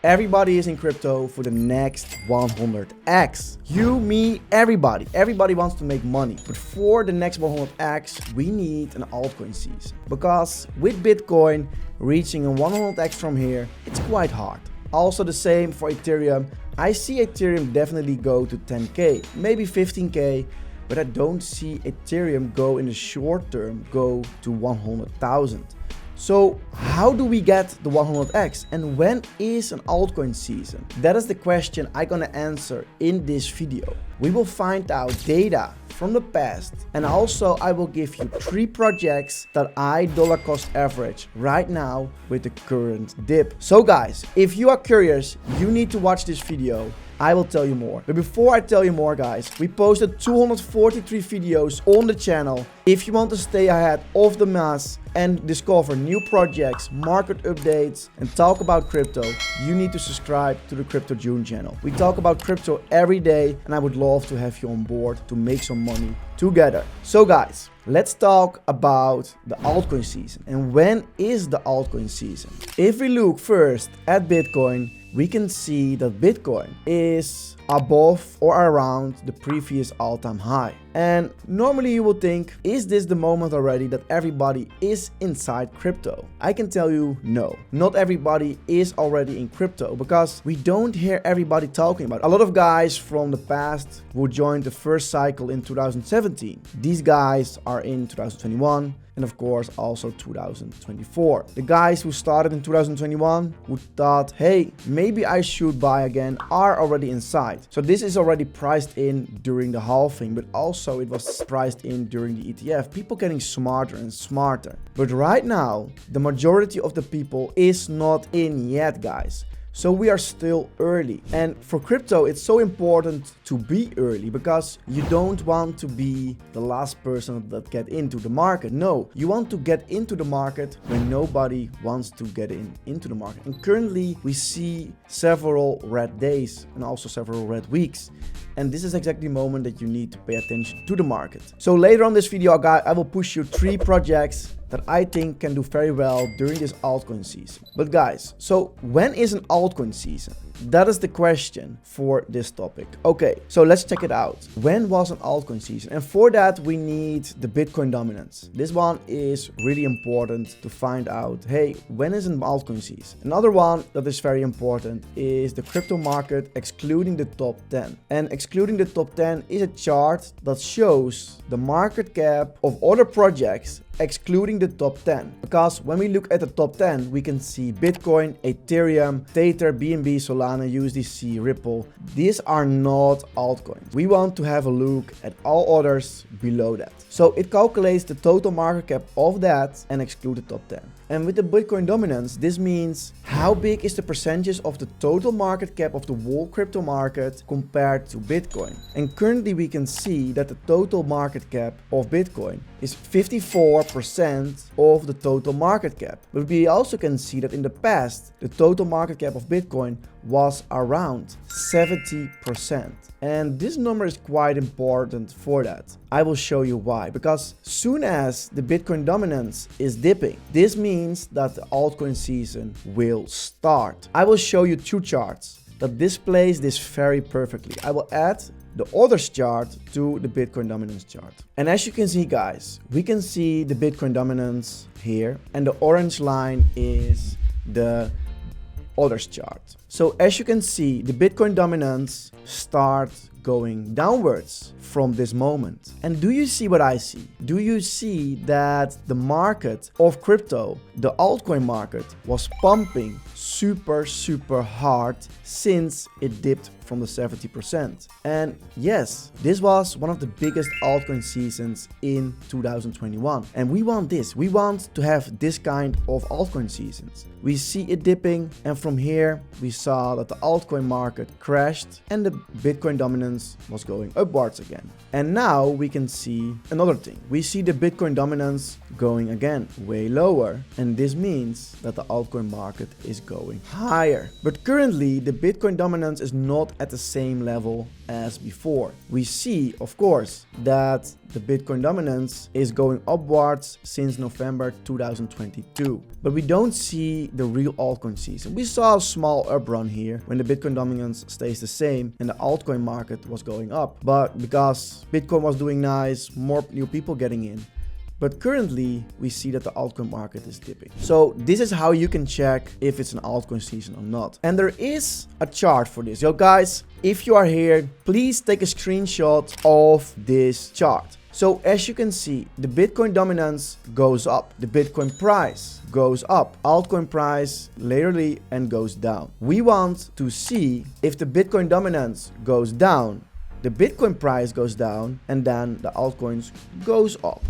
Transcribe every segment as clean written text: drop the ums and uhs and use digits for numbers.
Everybody is in crypto for the next 100x. You, me, everybody. Everybody wants to make money. But for the next 100x, we need an altcoin season. Because with Bitcoin reaching a 100x from here, it's quite hard. Also the same for Ethereum. I see Ethereum definitely go to 10k, maybe 15k, but I don't see Ethereum go in the short term go to 100,000. So how do we get the 100x, and when is an altcoin season? That is the question I'm gonna answer in this video. We will find out data from the past, and also I will give you 3 projects that I dollar cost average right now with the current dip. So guys, if you are curious, you need to watch this video. I will tell you more. But before I tell you more guys, we posted 243 videos on the channel. If you want to stay ahead of the mass and discover new projects, market updates, and talk about crypto, you need to subscribe to the Crypto June channel. We talk about crypto every day, and I would love to have you on board to make some money together. So guys, let's talk about the altcoin season. And when is the altcoin season? If we look first at Bitcoin, we can see that Bitcoin is above or around the previous all-time high. And normally you would think, is this the moment already that everybody is inside crypto? I can tell you no, not everybody is already in crypto, because we don't hear everybody talking about it. A lot of guys from the past who joined the first cycle in 2017. These guys are in 2021. And of course also 2024. The guys who started in 2021 who thought, hey, maybe I should buy again, are already inside. So this is already priced in during the halving, but also it was priced in during the ETF. People getting smarter and smarter. But right now, the majority of the people is not in yet, guys. So we are still early, and for crypto it's so important to be early, because you don't want to be the last person that get into the market. No, you want to get into the market when nobody wants to get into the market. And currently we see several red days and also several red weeks, and this is exactly the moment that you need to pay attention to the market. So later on this video, guys, I will push you 3 projects that I think can do very well during this altcoin season. But guys, so when is an altcoin season? That is the question for this topic. Okay, so let's check it out. When was an altcoin season? And for that, we need the Bitcoin dominance. This one is really important to find out, hey, when is an altcoin season? Another one that is very important is the crypto market excluding the top 10. And excluding the top 10 is a chart that shows the market cap of other projects excluding the top 10. Because when we look at the top 10, we can see Bitcoin, Ethereum, Tether, BNB, Solana, USDC, Ripple. These are not altcoins. We want to have a look at all others below that. So it calculates the total market cap of that and exclude the top 10. And with the Bitcoin dominance, this means how big is the percentage of the total market cap of the whole crypto market compared to Bitcoin. And currently we can see that the total market cap of Bitcoin is 54% of the total market cap. But we also can see that in the past, the total market cap of Bitcoin was around 70%. And this number is quite important for that. I will show you why. Because soon as the Bitcoin dominance is dipping, this means that the altcoin season will start. I will show you 2 charts that displays this very perfectly. I will add the others chart to the Bitcoin dominance chart. And as you can see, guys, we can see the Bitcoin dominance here, and the orange line is the others chart. So as you can see, the Bitcoin dominance starts going downwards from this moment. And do you see what I see? Do you see that the market of crypto, the altcoin market, was pumping super hard since it dipped from the 70%. And yes, this was one of the biggest altcoin seasons in 2021. And we want this. We want to have this kind of altcoin seasons. We see it dipping, and from here we saw that the altcoin market crashed and the Bitcoin dominance was going upwards again. And now we can see another thing. We see the Bitcoin dominance going again way lower, and this means that the altcoin market is going going higher. But currently the Bitcoin dominance is not at the same level as before. We see, of course, that the Bitcoin dominance is going upwards since November 2022. But we don't see the real altcoin season. We saw a small up run here when the Bitcoin dominance stays the same and the altcoin market was going up. But because Bitcoin was doing nice, more new people getting in. But currently, we see that the altcoin market is dipping. So this is how you can check if it's an altcoin season or not. And there is a chart for this. Yo guys, if you are here, please take a screenshot of this chart. So as you can see, the Bitcoin dominance goes up. The Bitcoin price goes up. Altcoin price laterally and goes down. We want to see if the Bitcoin dominance goes down, the Bitcoin price goes down, and then the altcoins goes up.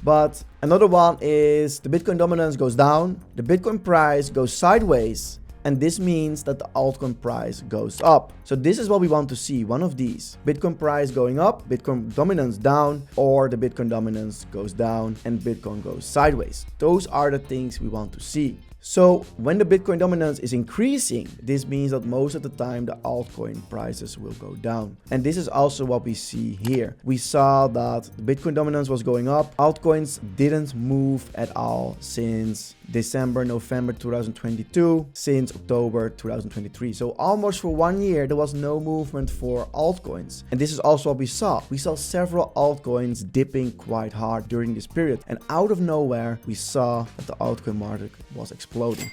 But another one is the Bitcoin dominance goes down, the Bitcoin price goes sideways, and this means that the altcoin price goes up. So this is what we want to see, one of these. Bitcoin price going up, Bitcoin dominance down, or the Bitcoin dominance goes down and Bitcoin goes sideways. Those are the things we want to see. So when the Bitcoin dominance is increasing, this means that most of the time the altcoin prices will go down. And this is also what we see here. We saw that the Bitcoin dominance was going up. Altcoins didn't move at all since December, November 2022, since October 2023. So almost for 1 year, there was no movement for altcoins. And this is also what we saw. We saw several altcoins dipping quite hard during this period. And out of nowhere, we saw that the altcoin market was exploding.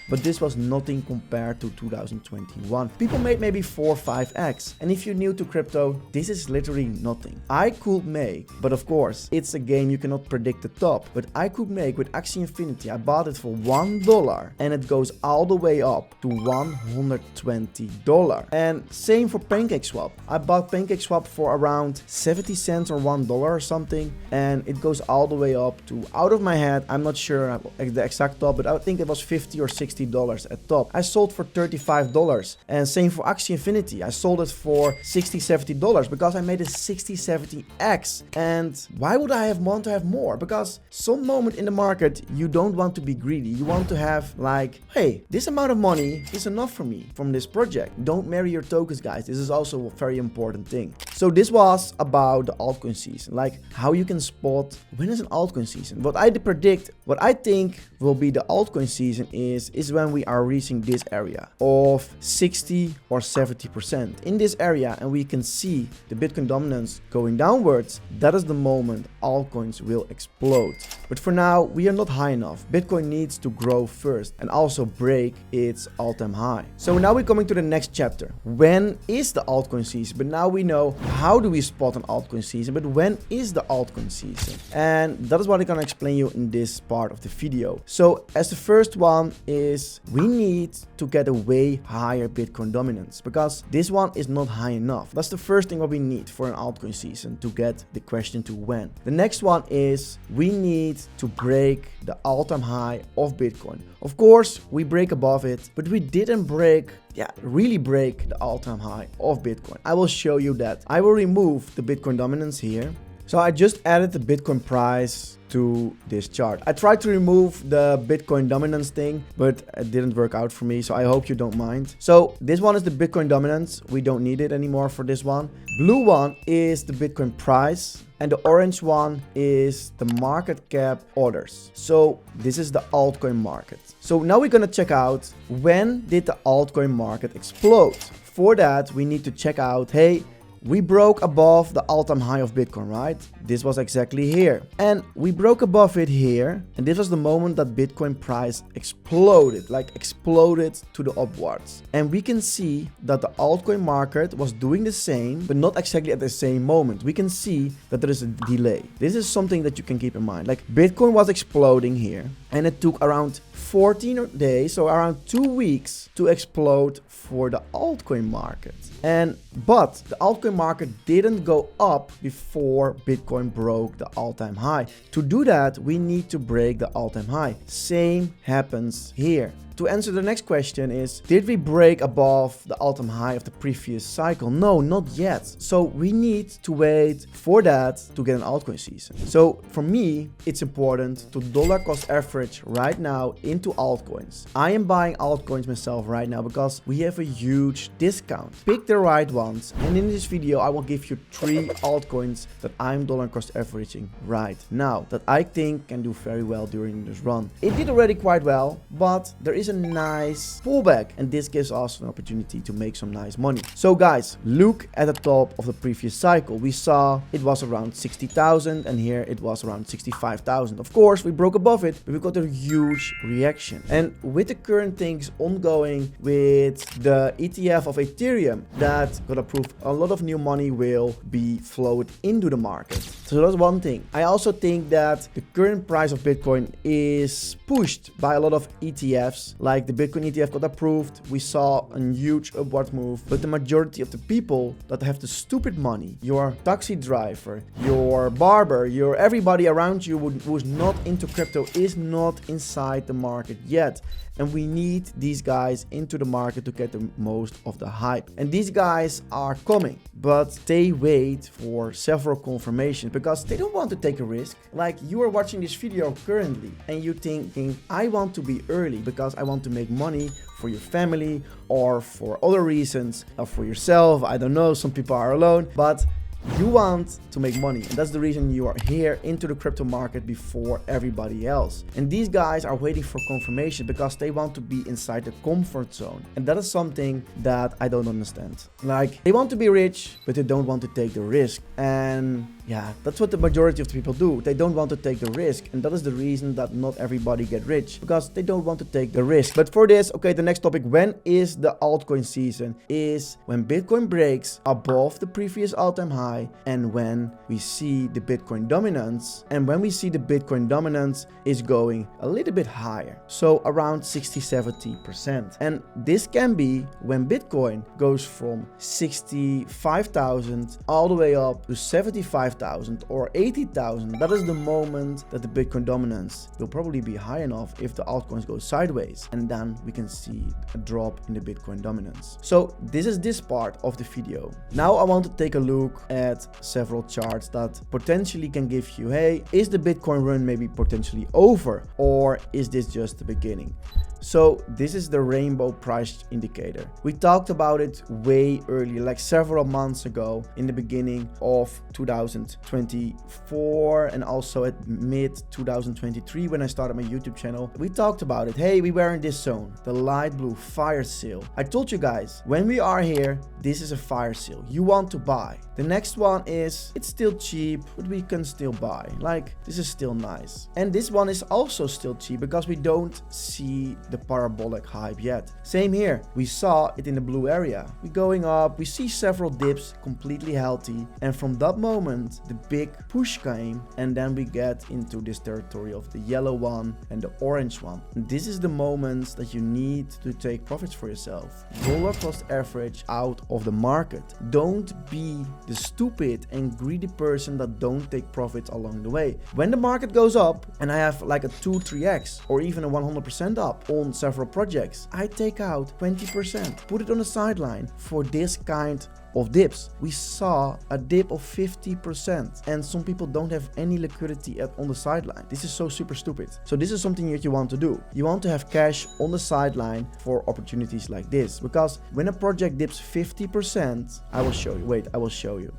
But this was nothing compared to 2021. People made maybe 4 or 5x. And if you're new to crypto, this is literally nothing. I could make, but of course, it's a game you cannot predict the top. But I could make with Axie Infinity. I bought it for $1 and it goes all the way up to $120. And same for PancakeSwap. I bought PancakeSwap for around 70 cents or $1 or something, and it goes all the way up to, out of my head, I'm not sure the exact top, but I think it was $50 or $60 at top. I sold for $35, and same for Axie Infinity. I sold it for $60, $70 because I made a 60, 70x. And why would I want to have more? Because some moment in the market you don't want to be greedy. You want to have like, hey, this amount of money is enough for me from this project. Don't marry your tokens, guys. This is also a very important thing. So this was about the altcoin season, like how you can spot when is an altcoin season. What I predict, what I think will be the altcoin season is when we are reaching this area of 60 or 70% in this area, and we can see the Bitcoin dominance going downwards. That is the moment altcoins will explode. But for now, we are not high enough. Bitcoin needs to grow first and also break its all-time high. So now we're coming to the next chapter. When is the altcoin season? But now we know how do we spot an altcoin season, but when is the altcoin season? And that is what I'm gonna explain you in this part of the video. So as the first one is, we need to get a way higher Bitcoin dominance because this one is not high enough. That's the first thing what we need for an altcoin season to get the question to when. The next one is we need to break the all-time high of Bitcoin. Of course, we break above it, but we didn't really break the all-time high of Bitcoin. I will show you that. I will remove the Bitcoin dominance here. So I just added the Bitcoin price to this chart. I tried to remove the Bitcoin dominance thing, but it didn't work out for me, so I hope you don't mind. So this one is the Bitcoin dominance. We don't need it anymore for this one. Blue one is the Bitcoin price, and the orange one is the market cap orders. So this is the altcoin market. So now we're gonna check out when did the altcoin market explode. For that, we need to check out, hey, we broke above the all-time high of Bitcoin, right? This was exactly here. And we broke above it here. And this was the moment that Bitcoin price exploded, like exploded to the upwards. And we can see that the altcoin market was doing the same, but not exactly at the same moment. We can see that there is a delay. This is something that you can keep in mind. Like Bitcoin was exploding here, and it took around 14 days, so around 2 weeks to explode for the altcoin market. But the altcoin market didn't go up before Bitcoin broke the all-time high. To do that, we need to break the all-time high. Same happens here. to answer the next question is, did we break above the all-time high of the previous cycle? No, not yet. So we need to wait for that to get an altcoin season. So for me, it's important to dollar cost average right now into altcoins. I am buying altcoins myself right now because we have a huge discount. Pick the right ones, and in this video I will give you 3 altcoins that I'm dollar cost averaging right now that I think can do very well during this run. It did already quite well, but there is a nice pullback, and this gives us an opportunity to make some nice money. So guys, look at the top of the previous cycle. We saw it was around 60,000, and here it was around 65,000. Of course, we broke above it, but we got a huge reaction. And with the current things ongoing with the ETF of Ethereum that got approved, a lot of new money will be flowed into the market. So that's one thing. I also think that the current price of Bitcoin is pushed by a lot of ETFs, like the Bitcoin ETF got approved. We saw a huge upward move, but the majority of the people that have the stupid money, your taxi driver, your barber, your everybody around you who's not into crypto, is not inside the market yet. And we need these guys into the market to get the most of the hype. And these guys are coming, but they wait for several confirmations because they don't want to take a risk. Like, you are watching this video currently and you're thinking, I want to be early because I want to make money for your family or for other reasons, or for yourself. I don't know, some people are alone, but you want to make money, and that's the reason you are here into the crypto market before everybody else. And these guys are waiting for confirmation because they want to be inside the comfort zone, and that is something that I don't understand. Like, they want to be rich, but they don't want to take the risk. And yeah, that's what the majority of the people do. They don't want to take the risk, and that is the reason that not everybody get rich, because they don't want to take the risk. But for this, okay, the next topic, when is the altcoin season? Is when Bitcoin breaks above the previous all-time high, and when we see the Bitcoin dominance, and when we see the Bitcoin dominance is going a little bit higher, so around 60-70%. And this can be when Bitcoin goes from 65,000 all the way up to 75,000 or 80,000. That is the moment that the Bitcoin dominance will probably be high enough if the altcoins go sideways, and then we can see a drop in the Bitcoin dominance. So this is this part of the video. Now I want to take a look at several charts that potentially can give you, hey, is the Bitcoin run maybe potentially over, or is this just the beginning? So this is the rainbow price indicator. We talked about it way earlier, like several months ago in the beginning of 2024, and also at mid 2023 when I started my YouTube channel. We talked about it. Hey, we were in this zone, the light blue fire sale. I told you guys, when we are here, this is a fire sale. You want to buy. The next one is, it's still cheap, but we can still buy. Like, this is still nice. And this one is also still cheap because we don't see the parabolic hype yet. Same here. We saw it in the blue area. We're going up. We see several dips, completely healthy. And from that moment, the big push came, and then we get into this territory of the yellow one and the orange one. And this is the moments that you need to take profits for yourself. Dollar cost average out of the market. Don't be the stupid and greedy person that don't take profits along the way. When the market goes up and I have like a 2-3x or even a 100% up on several projects, I take out 20%, put it on the sideline for this kind of dips. We saw a dip of 50%, and some people don't have any liquidity on the sideline. This is so super stupid. So this is something that you want to do. You want to have cash on the sideline for opportunities like this, because when a project dips 50%, I will show you. Wait, I will show you.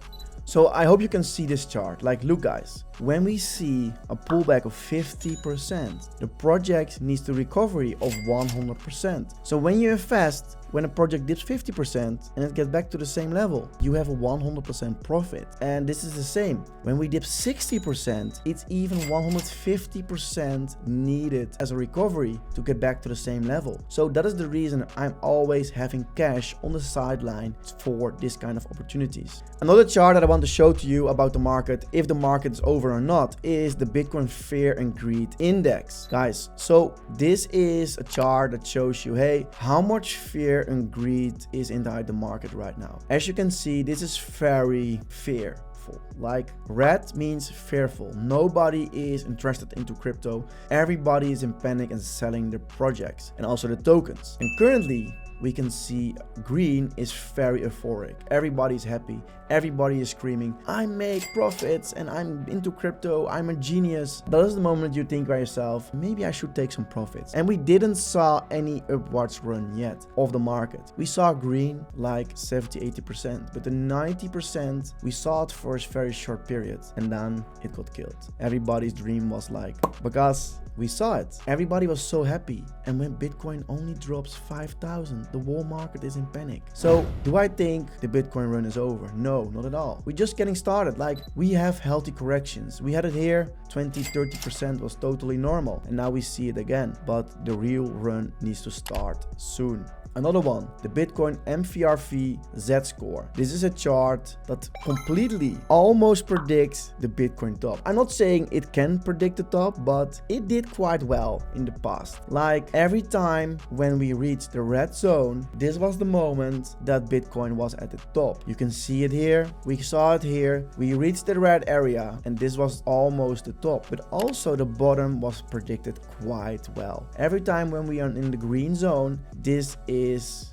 So I hope you can see this chart. Like, look guys, when we see a pullback of 50%, the project needs the recovery of 100%. So when you invest, when a project dips 50% and it gets back to the same level, you have a 100% profit. And this is the same. When we dip 60%, it's even 150% needed as a recovery to get back to the same level. So that is the reason I'm always having cash on the sideline for this kind of opportunities. Another chart that I want to show to you about the market, if the market is over or not, is the Bitcoin Fear and Greed Index. Guys, so this is a chart that shows you, hey, how much fear and greed is inside the market right now. As you can see, this is very fear. fearful. Like red means fearful. Nobody is interested into crypto. Everybody is in panic and selling their projects and also the tokens. And currently we can see green is very euphoric. Everybody is happy. Everybody is screaming, I make profits and I'm into crypto. I'm a genius. That is the moment you think by yourself, maybe I should take some profits. And we didn't saw any upwards run yet of the market. We saw green like 70-80%, but the 90% we saw it for a very short period and then it got killed. Everybody's dream was like, because we saw it. Everybody was so happy. And when Bitcoin only drops 5,000, the whole market is in panic. So do I think the Bitcoin run is over? No, not at all. We're just getting started. Like we have healthy corrections. We had it here, 20-30% was totally normal. And now we see it again. But the real run needs to start soon. Another one, the Bitcoin MVRV Z-score. This is a chart that completely almost predicts the Bitcoin top. I'm not saying it can predict the top, but it did quite well in the past. Like every time when we reached the red zone, this was the moment that Bitcoin was at the top. You can see it here. We saw it here. We reached the red area and this was almost the top, but also the bottom was predicted quite well. Every time when we are in the green zone, this is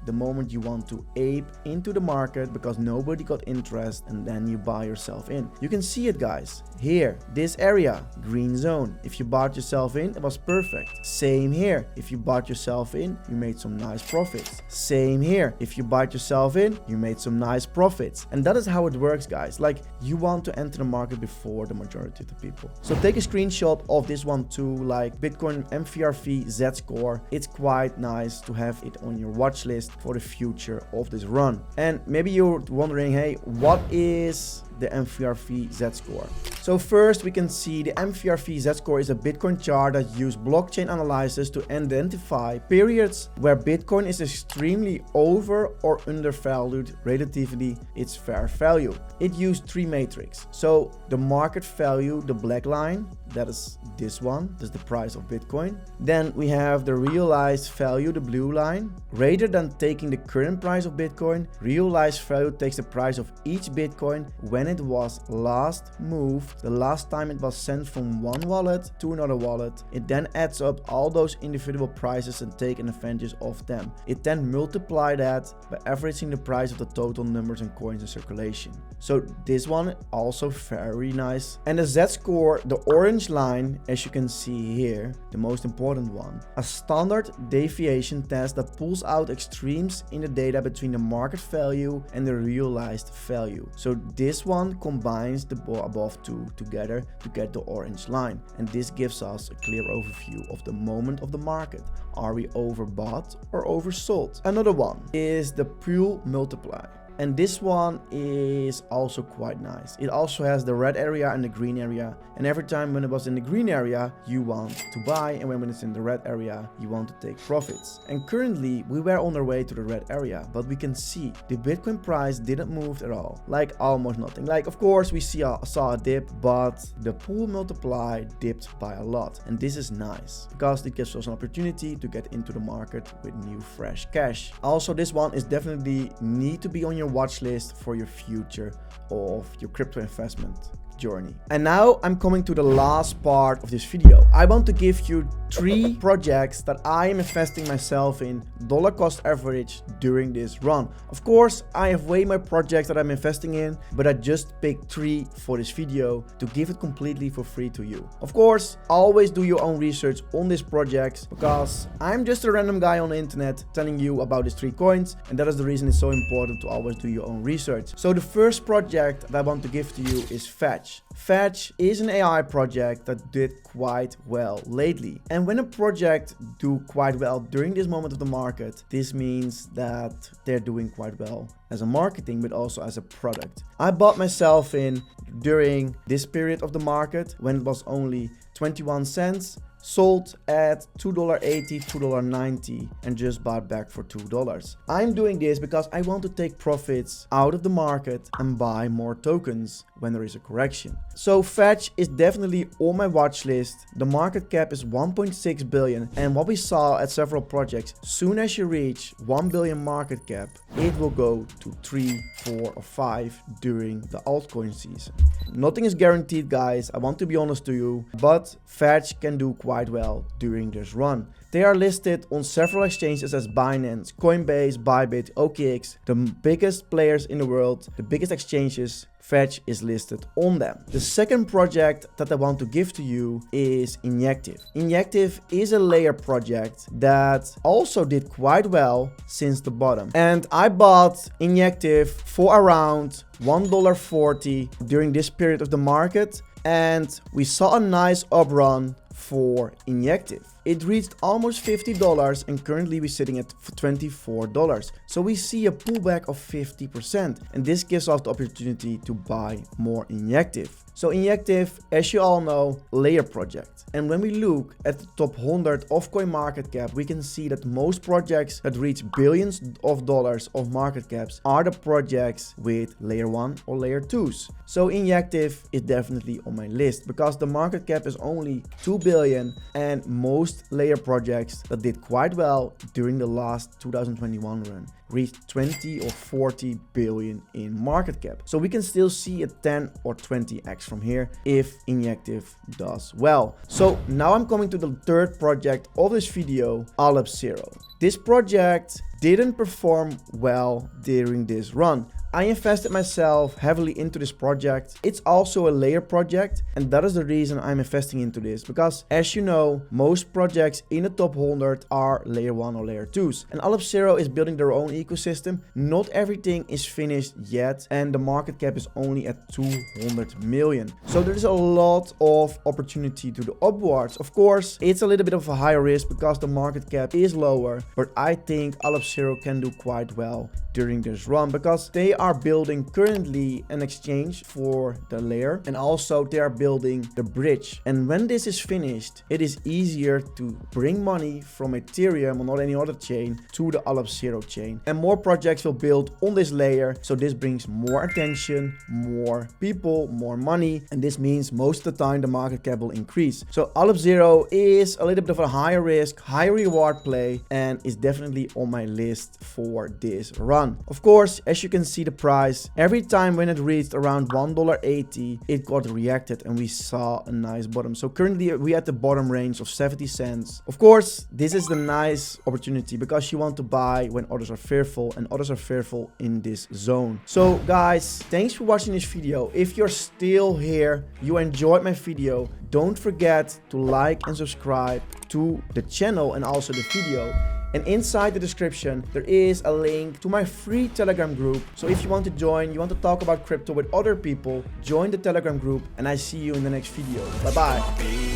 the moment you want to ape into the market because nobody got interest and then you buy yourself in. You can see it, guys. Here, this area, green zone. If you bought yourself in, it was perfect. Same here. If you bought yourself in, you made some nice profits. Same here. If you bought yourself in, you made some nice profits. And that is how it works, guys. Like you want to enter the market before the majority of the people. So take a screenshot of this one too, like Bitcoin MVRV Z-score. It's quite nice to have it on your watch list for the future of this run. And maybe you're wondering, hey, what is the MVRV Z-score? So first we can see the MVRV Z-score is a Bitcoin chart that uses blockchain analysis to identify periods where Bitcoin is extremely over or undervalued relatively its fair value. It used three metrics. So the market value, the black line, that is this one, that's the price of Bitcoin. Then we have the realized value, the blue line. Rather than taking the current price of Bitcoin, realized value takes the price of each Bitcoin when it was last moved, the last time it was sent from one wallet to another wallet. It then adds up all those individual prices and take an advantage of them. It then multiply that by averaging the price of the total numbers and coins in circulation. So this one also very nice. And the Z-score, the orange line, as you can see here, the most important one, a standard deviation test that pulls out extremes in the data between the market value and the realized value. So this one combines the above two together to get the orange line. And this gives us a clear overview of the moment of the market. Are we overbought or oversold? Another one is the pool multiply. And this one is also quite nice. It also has the red area and the green area. And every time when it was in the green area, you want to buy. And when it's in the red area, you want to take profits. And currently, we were on our way to the red area. But we can see the Bitcoin price didn't move at all. Like almost nothing. Like, of course, we saw a dip, but the pool multiply dipped by a lot. And this is nice because it gives us an opportunity to get into the market with new fresh cash. Also, this one is definitely need to be on your watch list for your future of your crypto investment journey. And now I'm coming to the last part of this video. I want to give you 3 projects that I am investing myself in dollar cost average during this run. Of course, I have way more projects that I'm investing in, but I just picked 3 for this video to give it completely for free to you. Of course, always do your own research on these projects because I'm just a random guy on the internet telling you about these 3 coins, and that is the reason it's so important to always do your own research. So the first project that I want to give to you is Fetch. Fetch is an AI project that did quite well lately. And when a project do quite well during this moment of the market, this means that they're doing quite well as a marketing, but also as a product. I bought myself in during this period of the market when it was only 21 cents. sold at $2.80, $2.90 and just bought back for $2. I'm doing this because I want to take profits out of the market and buy more tokens when there is a correction. So Fetch is definitely on my watch list. The market cap is 1.6 billion, and what we saw at several projects, soon as you reach 1 billion market cap, it will go to 3, 4 or 5 during the altcoin season. Nothing is guaranteed, guys, I want to be honest to you, but Fetch can do quite well during this run. They are listed on several exchanges as Binance, Coinbase, Bybit, OKX, the biggest players in the world, the biggest exchanges. Fetch is listed on them. The second project that I want to give to you is Injective. Injective is a layer project that also did quite well since the bottom. And I bought Injective for around $1.40 during this period of the market. And we saw a nice up run for Injective. It reached almost $50 and currently we're sitting at $24. So we see a pullback of 50%, and this gives us the opportunity to buy more Injective. So Injective, as you all know, layer project. And when we look at the top 100 of CoinMarketCap, we can see that most projects that reach billions of dollars of market caps are the projects with layer 1 or layer 2s. So Injective is definitely on my list because the market cap is only 2 billion, and most layer projects that did quite well during the last 2021 run reached 20 or 40 billion in market cap. So we can still see a 10 or 20x from here if Injective does well. So now I'm coming to the third project of this video, Algo. This project didn't perform well during this run. I invested myself heavily into this project. It's also a layer project, and that is the reason I'm investing into this, because as you know, most projects in the top 100 are layer 1 or layer 2s, and Algo is building their own ecosystem. Not everything is finished yet, and the market cap is only at 200 million. So there is a lot of opportunity to the upwards. Of course, it's a little bit of a higher risk because the market cap is lower, but I think Algo can do quite well during this run because they are building currently an exchange for the layer, and also they are building the bridge. And when this is finished, it is easier to bring money from Ethereum or not any other chain to the Algo chain, and more projects will build on this layer. So this brings more attention, more people, more money, and this means most of the time the market cap will increase. So Algo is a little bit of a higher risk, high reward play, and is definitely on my list for this run. Of course, as you can see, the price every time when it reached around $1.80, it got reacted and we saw a nice bottom. So currently we at the bottom range of 70 cents. Of course, this is the nice opportunity because you want to buy when others are fearful, and others are fearful in this zone. So guys, thanks for watching this video. If you're still here, you enjoyed my video, don't forget to like and subscribe to the channel and also the video. And inside the description, there is a link to my free Telegram group. So if you want to join, you want to talk about crypto with other people, join the Telegram group, and I see you in the next video. Bye bye.